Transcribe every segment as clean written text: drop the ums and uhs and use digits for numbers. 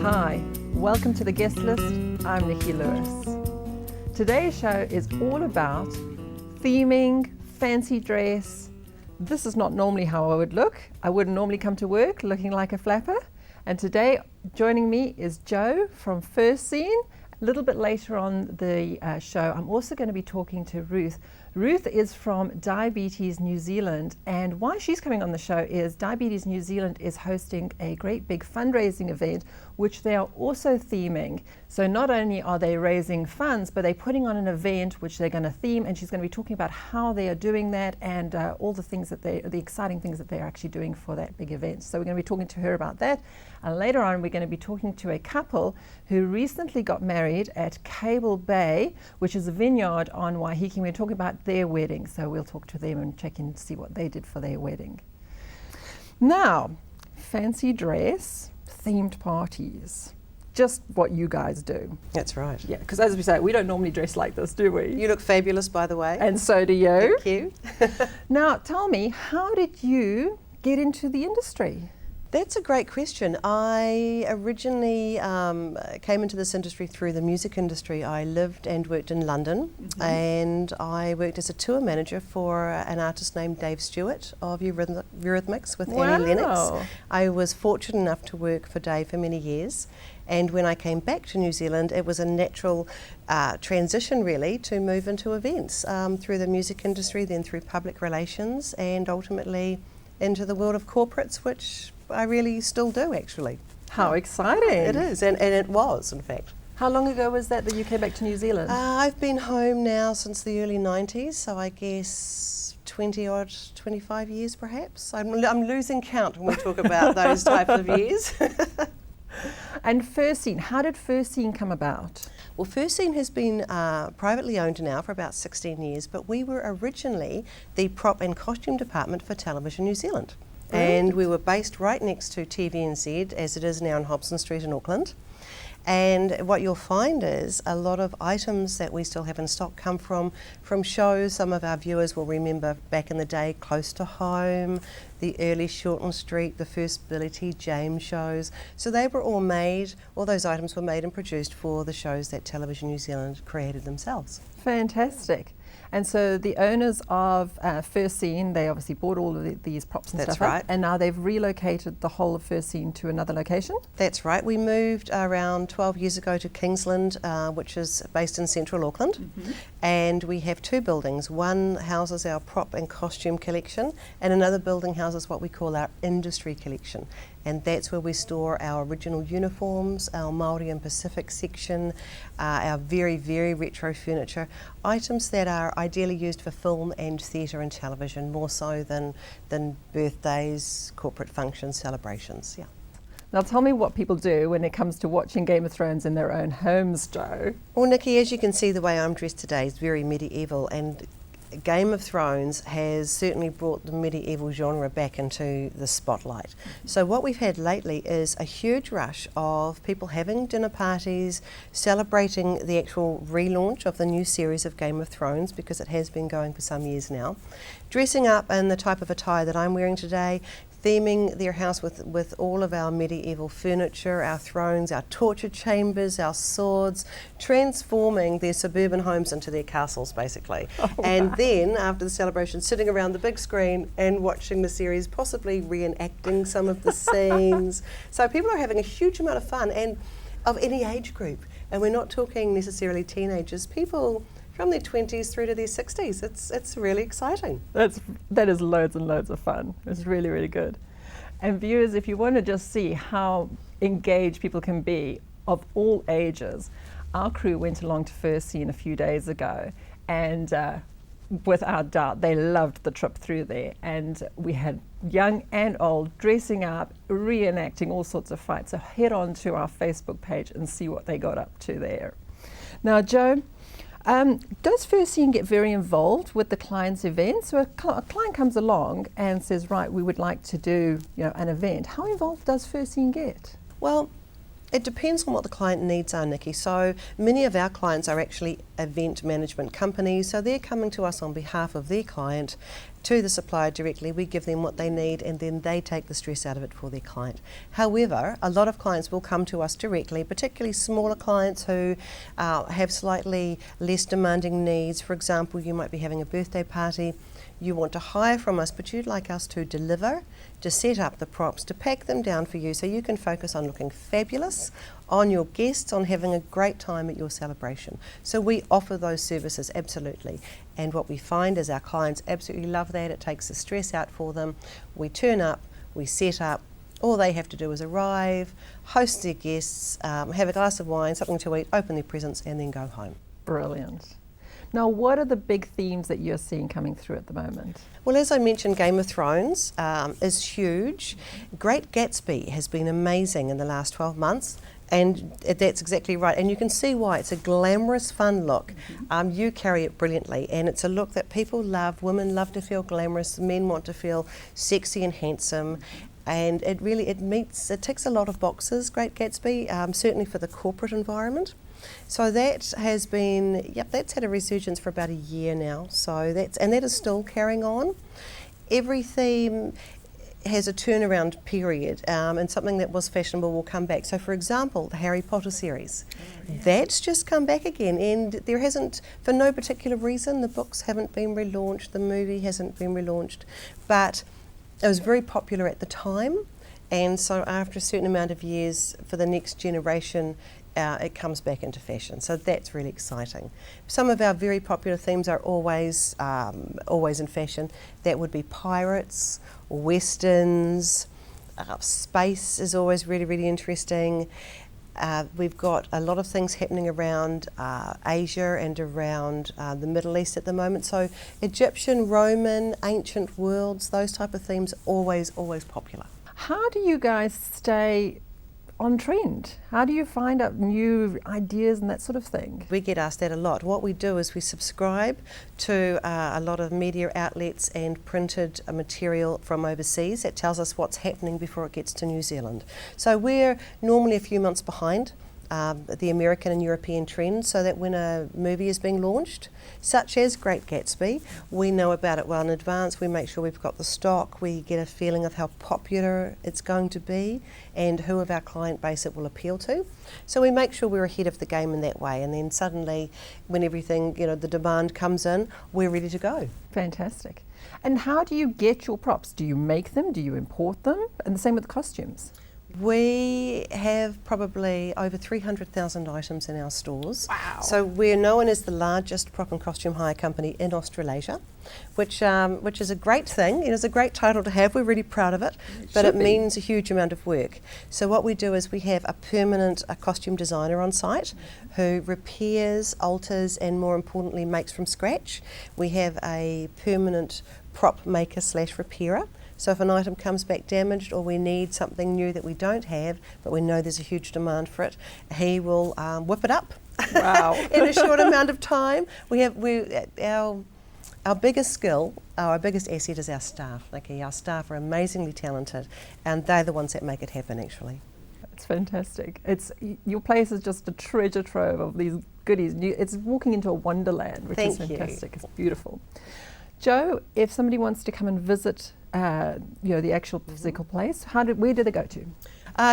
Hi, welcome to the guest list. I'm Nikki Lewis. Today's show is all about theming, fancy dress. This is not normally how I would look. I wouldn't normally come to work looking like a flapper. And today joining me is Joe from First Scene. A little bit later on the show, I'm also going to be talking to Ruth. Ruth is from Diabetes New Zealand, and why she's coming on the show is Diabetes New Zealand is hosting a great big fundraising event, which they are also theming. So not only are they raising funds, but they're putting on an event which they're going to theme, and she's going to be talking about how they are doing that and all the things that the exciting things that they're actually doing for that big event. So we're going to be talking to her about that. And later on, we're going to be talking to a couple who recently got married at Cable Bay, which is a vineyard on Waiheke. We're talking about their wedding. So we'll talk to them and check in and see what they did for their wedding. Now, fancy dress, themed parties. Just what you guys do. That's right. Yeah, because as we say, we don't normally dress like this, do we? You look fabulous, by the way. And so do you. Thank you. Now, tell me, how did you get into the industry? That's a great question. I originally came into this industry through the music industry. I lived and worked in London, and I worked as a tour manager for an artist named Dave Stewart of Eurythmics with Annie Lennox. I was fortunate enough to work for Dave for many years, and when I came back to New Zealand, it was a natural transition really to move into events through the music industry, then through public relations, and ultimately into the world of corporates, which I really still do, actually. How exciting. It is, and it was, in fact. How long ago was that you came back to New Zealand? I've been home now since the early 90s, so I guess 25 years perhaps. I'm losing count when we talk about those type of years. And First Scene, how did First Scene come about? Well, First Scene has been privately owned now for about 16 years, but we were originally the prop and costume department for Television New Zealand. And we were based right next to DNZAB, as it is now on Hobson Street in Auckland. And what you'll find is a lot of items that we still have in stock come from shows. Some of our viewers will remember back in the day, Close to Home, the early Shortland Street, the first Billy T. James shows. So they were all made, all those items were made and produced for the shows that Television New Zealand created themselves. Fantastic. And so the owners of First Scene, they obviously bought all of these props and That's stuff right. up, and now they've relocated the whole of First Scene to another location? That's right. We moved around 12 years ago to Kingsland, which is based in central Auckland, and we have two buildings. One houses our prop and costume collection, and another building houses what we call our industry collection. And that's where we store our original uniforms, our Māori and Pacific section, our very, very retro furniture, items that are ideally used for film and theatre and television, more so than birthdays, corporate functions, celebrations. Yeah. Now tell me what people do when it comes to watching Game of Thrones in their own homes, Joe. Well, Nikki, as you can see, the way I'm dressed today is very medieval, and Game of Thrones has certainly brought the medieval genre back into the spotlight. So what we've had lately is a huge rush of people having dinner parties, celebrating the actual relaunch of the new series of Game of Thrones, because it has been going for some years now, dressing up in the type of attire that I'm wearing today, theming their house with all of our medieval furniture, our thrones, our torture chambers, our swords, transforming their suburban homes into their castles, basically. And then, after the celebration, sitting around the big screen and watching the series, possibly reenacting some of the scenes. So people are having a huge amount of fun, and of any age group. And we're not talking necessarily teenagers, people from their 20s through to their 60s. It's really exciting. That is loads and loads of fun. It's really, really good. And viewers, if you want to just see how engaged people can be of all ages, our crew went along to First Scene a few days ago, and without doubt they loved the trip through there. And we had young and old dressing up, reenacting all sorts of fights. So head on to our Facebook page and see what they got up to there. Now, Joe, does First Scene get very involved with the client's events? So a client comes along and says, right, we would like to do an event. How involved does First Scene get? Well, It depends on what the client needs are, Nikki. So many of our clients are actually event management companies, so they're coming to us on behalf of their client to the supplier directly. We give them what they need and then they take the stress out of it for their client. However, a lot of clients will come to us directly, particularly smaller clients who have slightly less demanding needs. For example, you might be having a birthday party. You want to hire from us, but you'd like us to deliver, to set up the props, to pack them down for you so you can focus on looking fabulous, on your guests, on having a great time at your celebration. So we offer those services, absolutely. And what we find is our clients absolutely love that. It takes the stress out for them. We turn up, we set up. All they have to do is arrive, host their guests, have a glass of wine, something to eat, open their presents, and then go home. Brilliant. Now, what are the big themes that you're seeing coming through at the moment? Well, as I mentioned, Game of Thrones is huge. Great Gatsby has been amazing in the last 12 months. And that's exactly right. And you can see why. It's a glamorous, fun look. You carry it brilliantly. And it's a look that people love. Women love to feel glamorous. Men want to feel sexy and handsome. And it ticks a lot of boxes, Great Gatsby, certainly for the corporate environment. So that has been, that's had a resurgence for about a year now. So that is still carrying on. Every theme has a turnaround period, and something that was fashionable will come back. So for example, the Harry Potter series, that's just come back again, and there hasn't, for no particular reason, the books haven't been relaunched, the movie hasn't been relaunched, but it was very popular at the time, and so after a certain amount of years, for the next generation, it comes back into fashion. So that's really exciting. Some of our very popular themes are always in fashion. That would be pirates, westerns, space is always really, really interesting. We've got a lot of things happening around Asia and around the Middle East at the moment. So Egyptian, Roman, ancient worlds, those type of themes, always popular. How do you guys stay on trend? How do you find out new ideas and that sort of thing? We get asked that a lot. What we do is we subscribe to a lot of media outlets and printed material from overseas that tells us what's happening before it gets to New Zealand. So we're normally a few months behind the American and European trends, so that when a movie is being launched, such as Great Gatsby, we know about it well in advance. We make sure we've got the stock, we get a feeling of how popular it's going to be and who of our client base it will appeal to. So we make sure we're ahead of the game in that way, and then suddenly when everything, the demand comes in, we're ready to go. Fantastic. And how do you get your props? Do you make them? Do you import them? And the same with costumes. We have probably over 300,000 items in our stores. Wow. So we're known as the largest prop and costume hire company in Australasia, which is a great thing. It's a great title to have. We're really proud of it, but it means a huge amount of work. So what we do is we have a permanent costume designer on site who repairs, alters, and more importantly makes from scratch. We have a permanent prop maker / repairer. So if an item comes back damaged or we need something new that we don't have, but we know there's a huge demand for it, he will whip it up. Wow. In a short amount of time. Our biggest skill, our biggest asset is our staff. Our staff are amazingly talented, and they're the ones that make it happen actually. It's fantastic. Your place is just a treasure trove of these goodies. It's walking into a wonderland, which is fantastic. It's beautiful. Jo, if somebody wants to come and visit the actual physical place, where do they go to?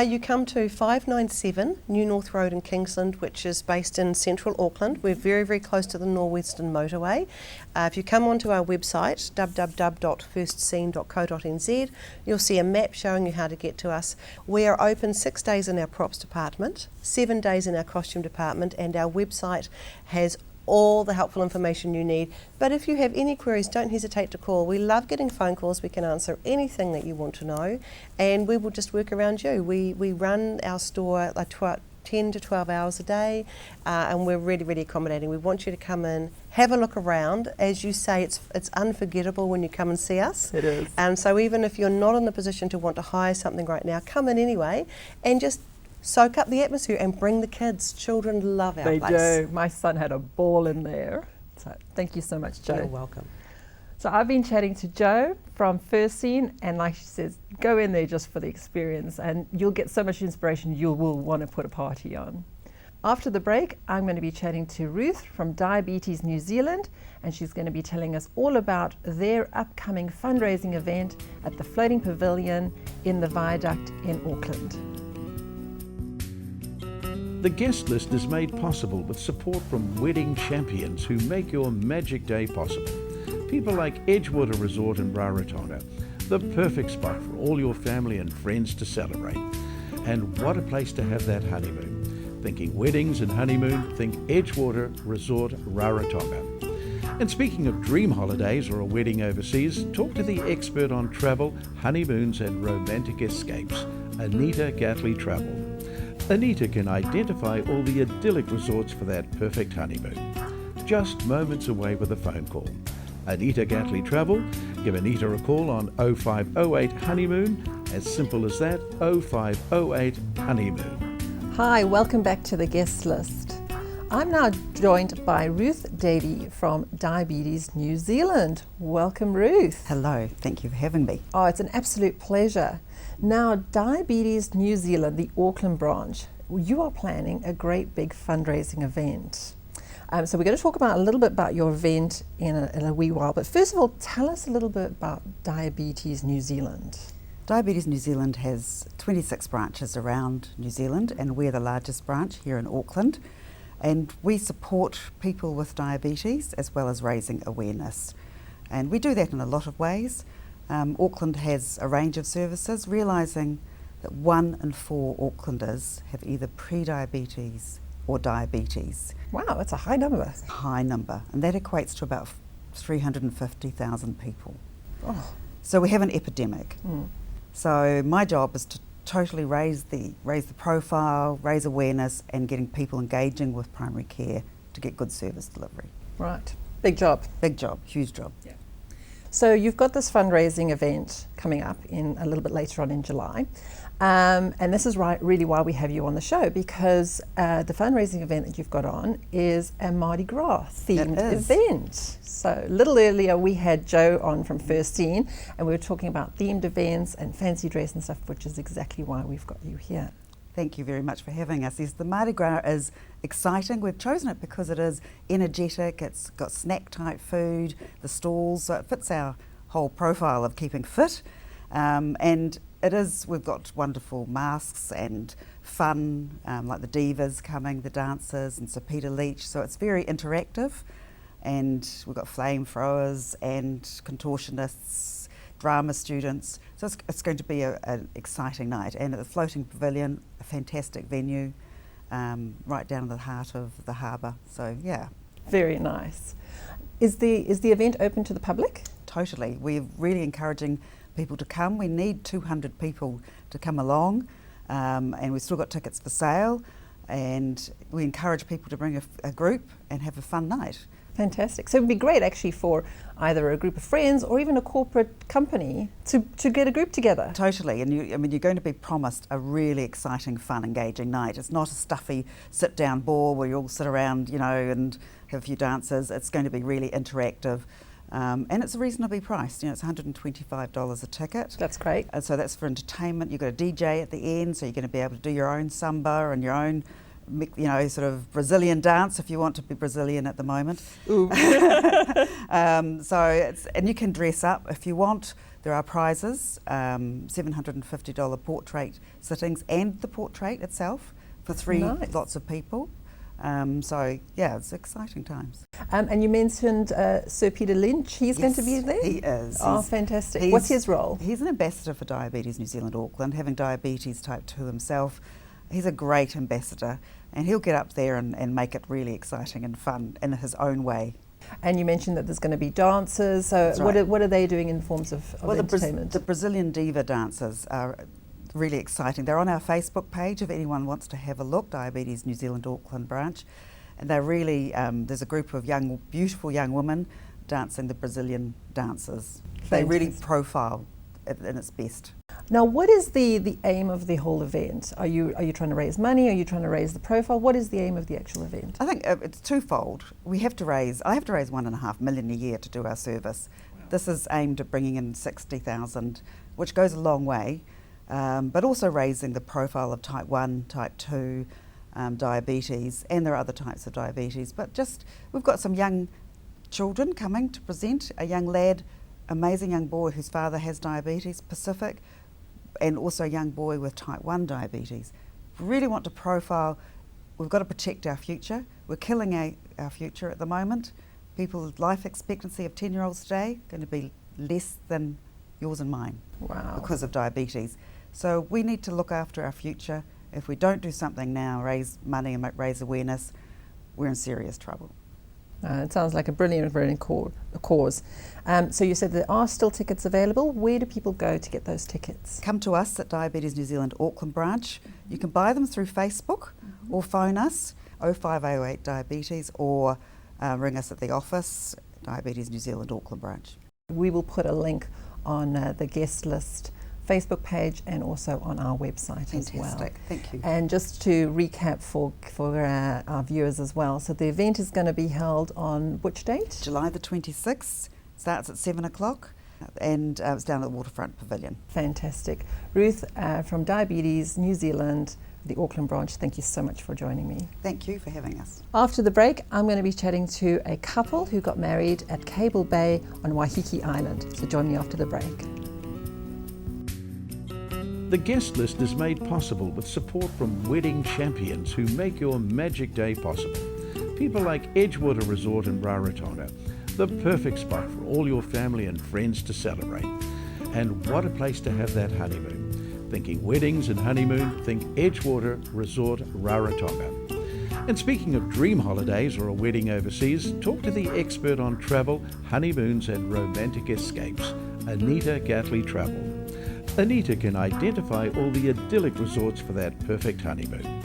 You come to 597 New North Road in Kingsland, which is based in central Auckland. We're very, very close to the Norwestern Motorway. If you come onto our website, www.firstscene.co.nz, you'll see a map showing you how to get to us. We are open 6 days in our props department, 7 days in our costume department, and our website has all the helpful information you need. But if you have any queries, don't hesitate to call. We love getting phone calls. We can answer anything that you want to know, and we will just work around you. We run our store 10 to 12 hours a day, and we're really, really accommodating. We want you to come in, have a look around. As you say, it's unforgettable when you come and see us. It is. And so even if you're not in the position to want to hire something right now, come in anyway and just soak up the atmosphere and bring the kids. Children love our place. They do. My son had a ball in there. So thank you so much, Jo. You're welcome. So I've been chatting to Jo from First Scene, and like she says, go in there just for the experience and you'll get so much inspiration you will want to put a party on. After the break, I'm going to be chatting to Ruth from Diabetes New Zealand, and she's going to be telling us all about their upcoming fundraising event at the Floating Pavilion in the Viaduct in Auckland. The guest list is made possible with support from wedding champions who make your magic day possible. People like Edgewater Resort in Rarotonga, the perfect spot for all your family and friends to celebrate. And what a place to have that honeymoon. Thinking weddings and honeymoon, think Edgewater Resort Rarotonga. And speaking of dream holidays or a wedding overseas, talk to the expert on travel, honeymoons and romantic escapes, Anita Gatley Travel. Anita can identify all the idyllic resorts for that perfect honeymoon. Just moments away with a phone call. Anita Gatley Travel. Give Anita a call on 0508 Honeymoon. As simple as that, 0508 Honeymoon. Hi, welcome back to the guest list. I'm now joined by Ruth Davey from Diabetes New Zealand. Welcome, Ruth. Hello, thank you for having me. Oh, it's an absolute pleasure. Now, Diabetes New Zealand, the Auckland branch, you are planning a great big fundraising event. So we're going to talk about a little bit about your event in a wee while. But first of all, tell us a little bit about Diabetes New Zealand. Diabetes New Zealand has 26 branches around New Zealand, and we're the largest branch here in Auckland. And we support people with diabetes as well as raising awareness. And we do that in a lot of ways. Auckland has a range of services, realising that 1 in 4 Aucklanders have either pre-diabetes or diabetes. Wow, that's a high number. High number, and that equates to about 350,000 people. Oh. So we have an epidemic. Mm. So my job is to totally raise the profile, raise awareness, and getting people engaging with primary care to get good service delivery. Right, big job. Big job, huge job. Yeah. So you've got this fundraising event coming up in a little bit later on in July. And this is really why we have you on the show, because the fundraising event that you've got on is a Mardi Gras themed event. So a little earlier we had Jo on from First Scene, and we were talking about themed events and fancy dress and stuff, which is exactly why we've got you here. Thank you very much for having us. Yes, the Mardi Gras is exciting. We've chosen it because it is energetic, it's got snack type food, the stalls, so it fits our whole profile of keeping fit. And we've got wonderful masks and fun, like the divas coming, the dancers, and Sir Peter Leitch. So it's very interactive, and we've got flamethrowers and contortionists, drama students. So it's going to be an exciting night. And at the Floating Pavilion, a fantastic venue, right down in the heart of the harbour. So yeah. Very nice. Is the event open to the public? Totally. We're really encouraging people to come. We need 200 people to come along, and we've still got tickets for sale, and we encourage people to bring a group and have a fun night. Fantastic. So it would be great actually for either a group of friends or even a corporate company to get a group together. Totally, and you're going to be promised a really exciting, fun, engaging night. It's not a stuffy sit-down ball where you all sit around, and have a few dances. It's going to be really interactive. And it's reasonably priced. It's $125 a ticket. That's great. And so that's for entertainment. You've got a DJ at the end, so you're going to be able to do your own samba and your own, sort of Brazilian dance if you want to be Brazilian at the moment. Ooh. And you can dress up if you want. There are prizes, $750 portrait sittings and the portrait itself for 3 lots of people. So yeah, it's exciting times. And you mentioned Sir Peter Leitch. He's going to be there? He is. Oh, fantastic. What's his role? He's an ambassador for Diabetes New Zealand Auckland, having diabetes type 2 himself. He's a great ambassador, and he'll get up there and make it really exciting and fun in his own way. And you mentioned that there's going to be dancers. So what are they doing in forms of entertainment? The Brazilian diva dancers are really exciting. They're on our Facebook page if anyone wants to have a look, Diabetes New Zealand Auckland Branch. And they're really, there's a group of beautiful young women dancing the Brazilian dances. Fantastic. They really profile it in its best. Now, what is the aim of the whole event? Are you trying to raise money? Are you trying to raise the profile? What is the aim of the actual event? I think it's twofold. I have to raise $1.5 million a year to do our service. Wow. This is aimed at bringing in 60,000, which goes a long way, but also raising the profile of type 1, type 2 diabetes, and there are other types of diabetes. But just, we've got some young children coming to present, a young lad, amazing young boy whose father has diabetes, Pacific, and also a young boy with type 1 diabetes. We really want to profile, we've got to protect our future. We're killing our future at the moment. People's life expectancy of 10-year-olds today going to be less than yours and mine. Wow. Because of diabetes. So we need to look after our future. If we don't do something now, raise money and raise awareness, we're in serious trouble. It sounds like a brilliant cause. So you said there are still tickets available. Where do people go to get those tickets? Come to us at Diabetes New Zealand Auckland Branch. You can buy them through Facebook or phone us 0508 Diabetes or ring us at the office, Diabetes New Zealand Auckland Branch. We will put a link on the guest list Facebook page and also on our website as well. Fantastic, thank you. And just to recap for our viewers as well, so the event is going to be held on which date? July the 26th, starts at 7 o'clock and it's down at the Waterfront Pavilion. Fantastic. Ruth from Diabetes New Zealand, the Auckland branch, thank you so much for joining me. Thank you for having us. After the break, I'm going to be chatting to a couple who got married at Cable Bay on Waiheke Island. So join me after the break. The guest list is made possible with support from wedding champions who make your magic day possible. People like Edgewater Resort in Rarotonga, the perfect spot for all your family and friends to celebrate. And what a place to have that honeymoon. Thinking weddings and honeymoon, think Edgewater Resort Rarotonga. And speaking of dream holidays or a wedding overseas, talk to the expert on travel, honeymoons and romantic escapes, Anita Gatley Travel. Anita can identify all the idyllic resorts for that perfect honeymoon.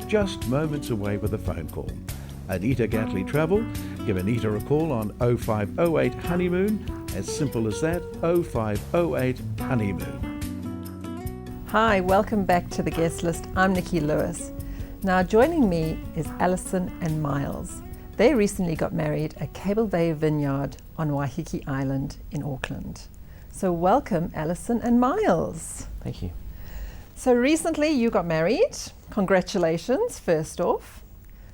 Just moments away with a phone call. Anita Gatley Travel. Give Anita a call on 0508 Honeymoon. As simple as that, 0508 Honeymoon. Hi, welcome back to the guest list. I'm Nikki Lewis. Now joining me is Alison and Miles. They recently got married at Cable Bay Vineyard on Waiheke Island in Auckland. So welcome, Alison and Miles. Thank you. So recently you got married. Congratulations, first off.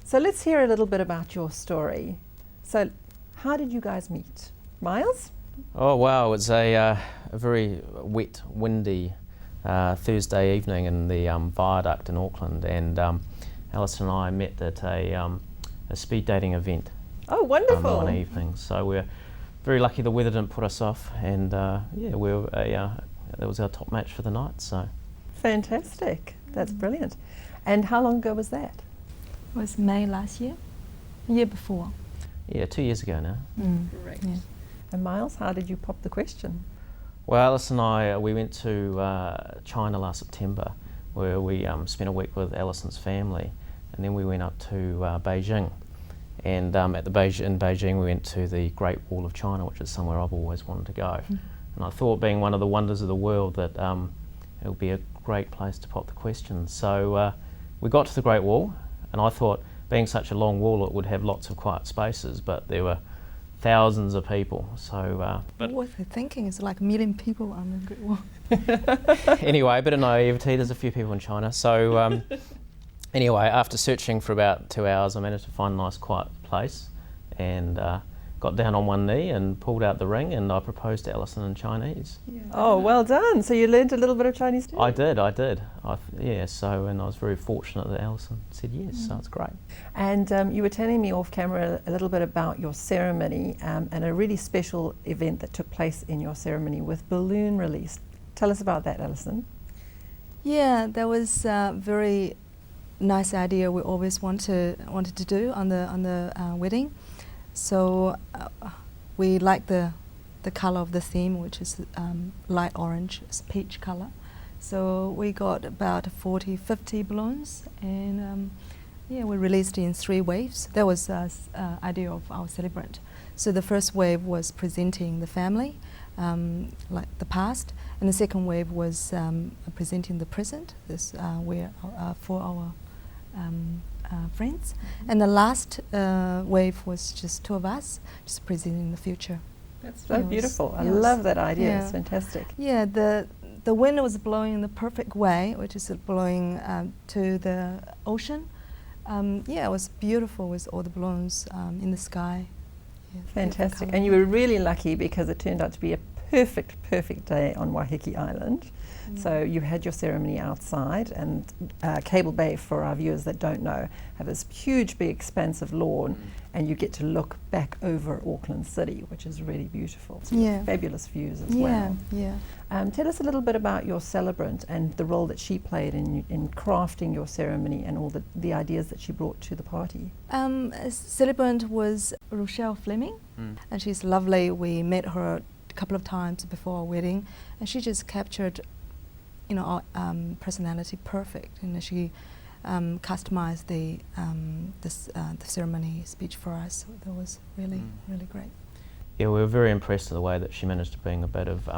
So let's hear a little bit about your story. So how did you guys meet? Miles? Oh wow, it was a very wet, windy Thursday evening in the viaduct in Auckland, and Alison and I met at a speed dating event. Oh, wonderful. One evening. So we're very lucky the weather didn't put us off, and that was our top match for the night. So fantastic. That's brilliant. And how long ago was that? It was May last year, the year before. Yeah, 2 years ago now. Correct. Yeah. And Miles, how did you pop the question? Well, Alice and I, we went to China last September, where we spent a week with Alison's family, and then we went up to Beijing. And in Beijing, we went to the Great Wall of China, which is somewhere I've always wanted to go. And I thought, being one of the wonders of the world, that it would be a great place to pop the question. So we got to the Great Wall, and I thought, being such a long wall, it would have lots of quiet spaces, but there were thousands of people. So, What was I thinking? It's like 1 million people on the Great Wall. Anyway, a bit of naivety, there's a few people in China. So anyway, after searching for about 2 hours, I managed to find a nice quiet place and got down on one knee and pulled out the ring, and I proposed to Alison in Chinese. Yeah. Oh, well done. So you learned a little bit of Chinese too? I did. And I was very fortunate that Alison said yes, so it's great. And you were telling me off camera a little bit about your ceremony and a really special event that took place in your ceremony with balloon release. Tell us about that, Alison. Yeah, that was a very nice idea we always wanted to do on the wedding. So we like the color of the theme, which is light orange, it's peach color. So we got about 40-50 balloons, and we released in 3 waves. That was the idea of our celebrant. So the first wave was presenting the family, like the past, and the second wave was presenting the present. This for our friends, and the last wave was just 2 of us, just presenting the future. That's so It was- beautiful. I it was- love that idea. yeah. It's fantastic. Yeah, the wind was blowing in the perfect way, which is blowing to the ocean. Yeah, it was beautiful with all the balloons in the sky. Yeah, beautiful Fantastic. colour. And you were really lucky because it turned out to be a perfect day on Waiheke Island. So you had your ceremony outside, and Cable Bay, for our viewers that don't know, have this huge big expansive lawn, and you get to look back over Auckland City, which is really beautiful. So Yeah. fabulous views as Yeah, well. yeah. Tell us a little bit about your celebrant and the role that she played in crafting your ceremony and all the ideas that she brought to the party. Celebrant was Rochelle Fleming, and she's lovely. We met her a couple of times before our wedding, and she just captured, our personality perfect. And she customized the ceremony speech for us. So that was really great. Yeah, we were very impressed with the way that she managed to bring a bit of,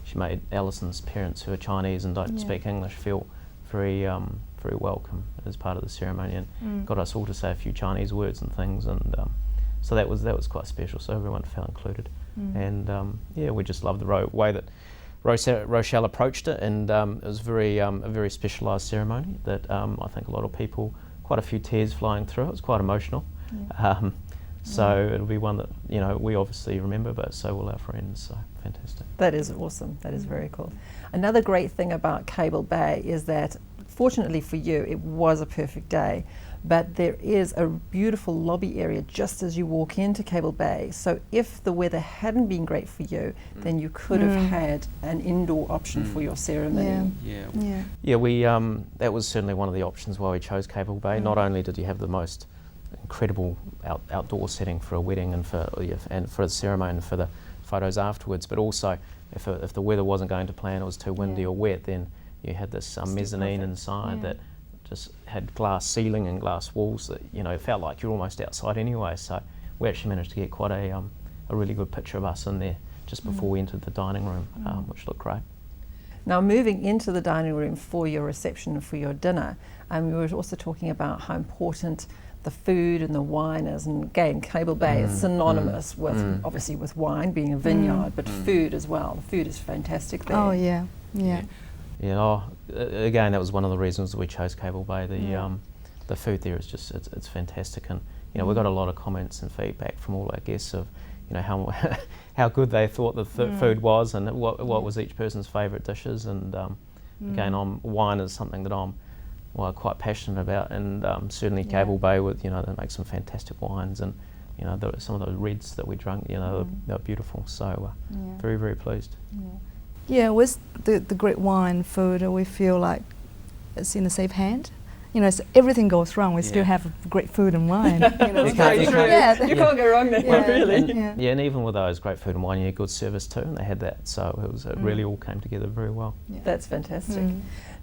she made Alison's parents, who are Chinese and don't speak English, feel very welcome as part of the ceremony, and got us all to say a few Chinese words and things, and so that was quite special. So everyone felt included, and yeah, we just loved the way that Rochelle approached it, and it was a very specialised ceremony that I think a lot of people, quite a few tears flying through. It was quite emotional. Yeah. So it'll be one that we obviously remember, but so will our friends. So fantastic. That is awesome. That is very cool. Another great thing about Cable Bay is that, fortunately for you, it was a perfect day, but there is a beautiful lobby area just as you walk into Cable Bay. So if the weather hadn't been great for you, then you could have had an indoor option for your ceremony. Yeah, we that was certainly one of the options why we chose Cable Bay. Not only did you have the most incredible outdoor setting for a wedding and for the ceremony and for the photos afterwards, but also if the weather wasn't going to plan, it was too windy or wet, then you had this mezzanine inside that just had glass ceiling and glass walls that it felt like you're almost outside anyway. So we actually managed to get quite a really good picture of us in there just before we entered the dining room, which looked great. Now, moving into the dining room for your reception and for your dinner, we were also talking about how important the food and the wine is, and again, Cable Bay is synonymous with obviously with wine being a vineyard, but food as well. The food is fantastic there. Oh yeah. Again, that was one of the reasons that we chose Cable Bay. The food there is just it's fantastic, and we got a lot of comments and feedback from all our guests of how good they thought the food was, and what was each person's favourite dishes. And again, wine is something that I'm quite passionate about, and certainly Cable Bay with they make some fantastic wines, and some of those reds that we drank, they're beautiful. So very, very pleased. Yeah, with the great wine food, we feel like it's in a safe hand. So everything goes wrong, we still have great food and wine. You can't go wrong there, really. Yeah, and even with those great food and wine, you had good service too, and they had that. So it really all came together very well. Yeah. That's fantastic.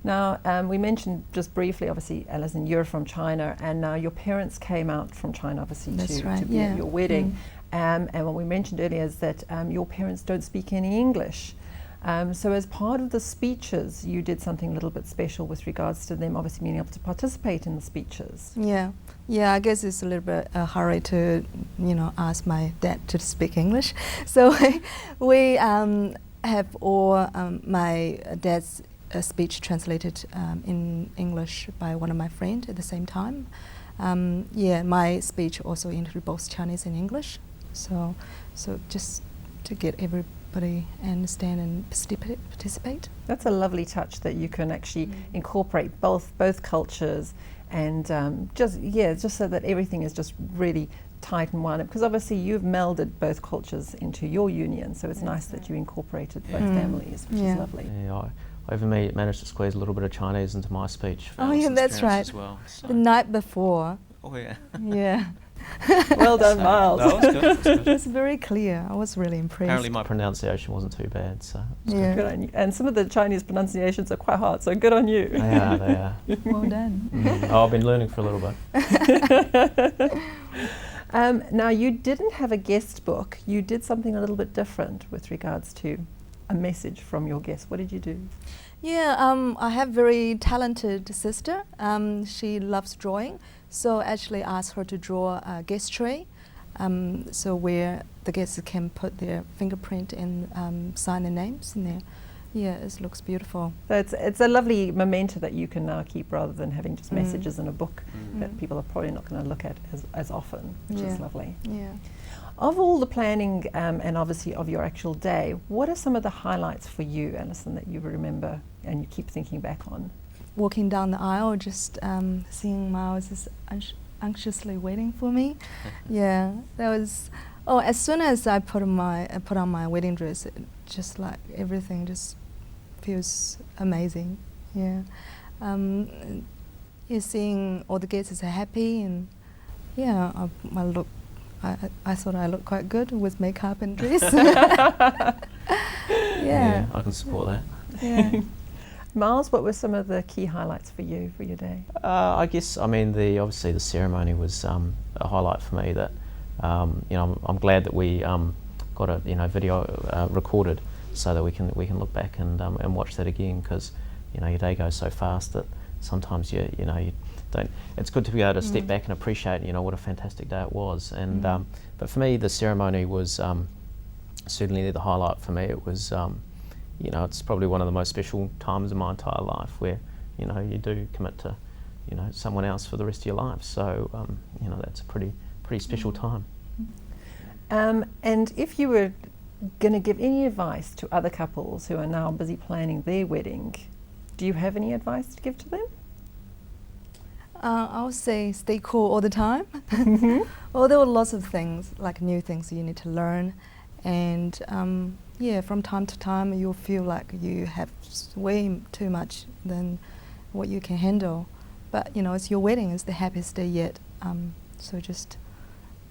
Now, we mentioned just briefly, obviously, Alison, you're from China, and now your parents came out from China, obviously, to be at your wedding. And what we mentioned earlier is that your parents don't speak any English. So as part of the speeches, you did something a little bit special with regards to them obviously being able to participate in the speeches. Yeah, I guess it's a little bit a hurry to, ask my dad to speak English. So we have all my dad's speech translated in English by one of my friends at the same time. My speech also included both Chinese and English. So just to get everybody understand and participate. That's a lovely touch that you can actually incorporate both cultures, and just so that everything is just really tight and one, because obviously you've melded both cultures into your union, so it's nice that you incorporated both families, which is lovely. Yeah, I even managed to squeeze a little bit of Chinese into my speech. Oh yeah, that's right. As well, so. The night before. Oh yeah. Yeah. Well done, Miles. That was good. It's very clear. I was really impressed. Apparently my pronunciation wasn't too bad, so yeah. Good on you. And some of the Chinese pronunciations are quite hard, so good on you. They are. Well done. I've been learning for a little bit. Now, you didn't have a guest book. You did something a little bit different with regards to a message from your guest. What did you do? Yeah, I have a very talented sister. She loves drawing, so I actually asked her to draw a guest tray so where the guests can put their fingerprint and sign their names in there. Yeah, it looks beautiful. So it's a lovely memento that you can now keep rather than having just messages in a book that people are probably not going to look at as often, which is lovely. Yeah. Of all the planning and obviously of your actual day, what are some of the highlights for you, Alison, that you remember and you keep thinking back on? Walking down the aisle, just seeing Miles is anxiously waiting for me. Yeah, that was. Oh, as soon as I put on my wedding dress, it just like everything just feels amazing. Yeah, yeah, seeing all the guests are happy, and yeah, I look. I thought I looked quite good with makeup and dress. Yeah, I can support that. Yeah. Miles, what were some of the key highlights for you for your day? I guess, I mean, obviously the ceremony was a highlight for me. That you know, I'm glad that we got a video recorded so that we can look back and watch that again, because your day goes so fast that sometimes you don't. It's good to be able to step back and appreciate what a fantastic day it was. And but for me, the ceremony was certainly the highlight for me. It was it's probably one of the most special times of my entire life, where you do commit to someone else for the rest of your life. So that's a pretty special time. And if you were going to give any advice to other couples who are now busy planning their wedding, do you have any advice to give to them? I would say stay cool all the time. Well, there were lots of things, like new things you need to learn, and yeah, from time to time you'll feel like you have way too much than what you can handle. But it's your wedding, it's the happiest day yet. So just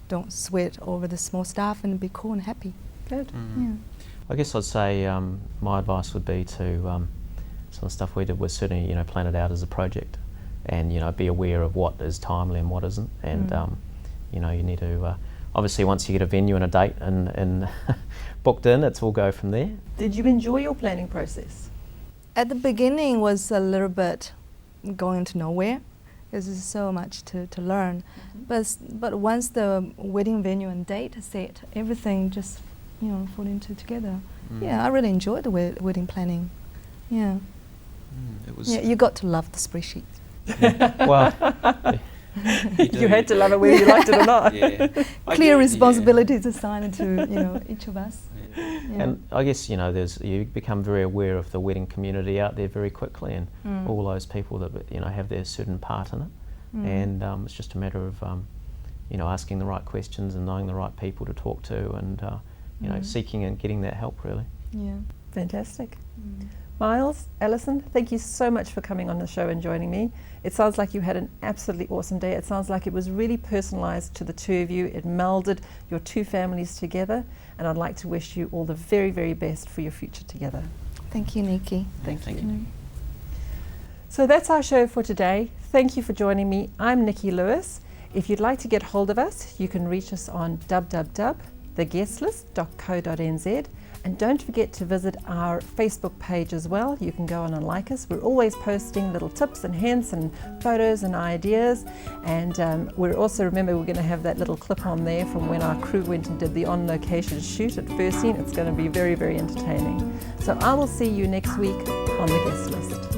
don't sweat over the small stuff and be cool and happy. Good. Yeah. I guess I'd say my advice would be to some of the stuff we did was certainly plan it out as a project, and be aware of what is timely and what isn't. And you need to obviously, once you get a venue and a date and booked in, it's all go from there. Did you enjoy your planning process? At the beginning was a little bit going to nowhere. There's so much to learn. But once the wedding venue and date is set, everything just fall into together. Yeah, I really enjoyed the wedding planning. Yeah. It was. Yeah, you got to love the spreadsheet. Well, you had to love it whether you liked it or not. Yeah. Clear responsibilities assigned to each of us. Yeah. And I guess you become very aware of the wedding community out there very quickly, and all those people that have their certain part in it. And it's just a matter of asking the right questions and knowing the right people to talk to, and seeking and getting that help, really. Yeah. Fantastic. Miles, Alison, thank you so much for coming on the show and joining me. It sounds like you had an absolutely awesome day. It sounds like it was really personalised to the two of you. It melded your two families together, and I'd like to wish you all the very, very best for your future together. Thank you, Nikki. Thank you. So that's our show for today. Thank you for joining me. I'm Nikki Lewis. If you'd like to get hold of us, you can reach us on www.theguestlist.co.nz. And don't forget to visit our Facebook page as well. You can go on and like us. We're always posting little tips and hints and photos and ideas. And we're also, remember, we're going to have that little clip on there from when our crew went and did the on-location shoot at First Scene. It's going to be very, very entertaining. So I will see you next week on The Guest List.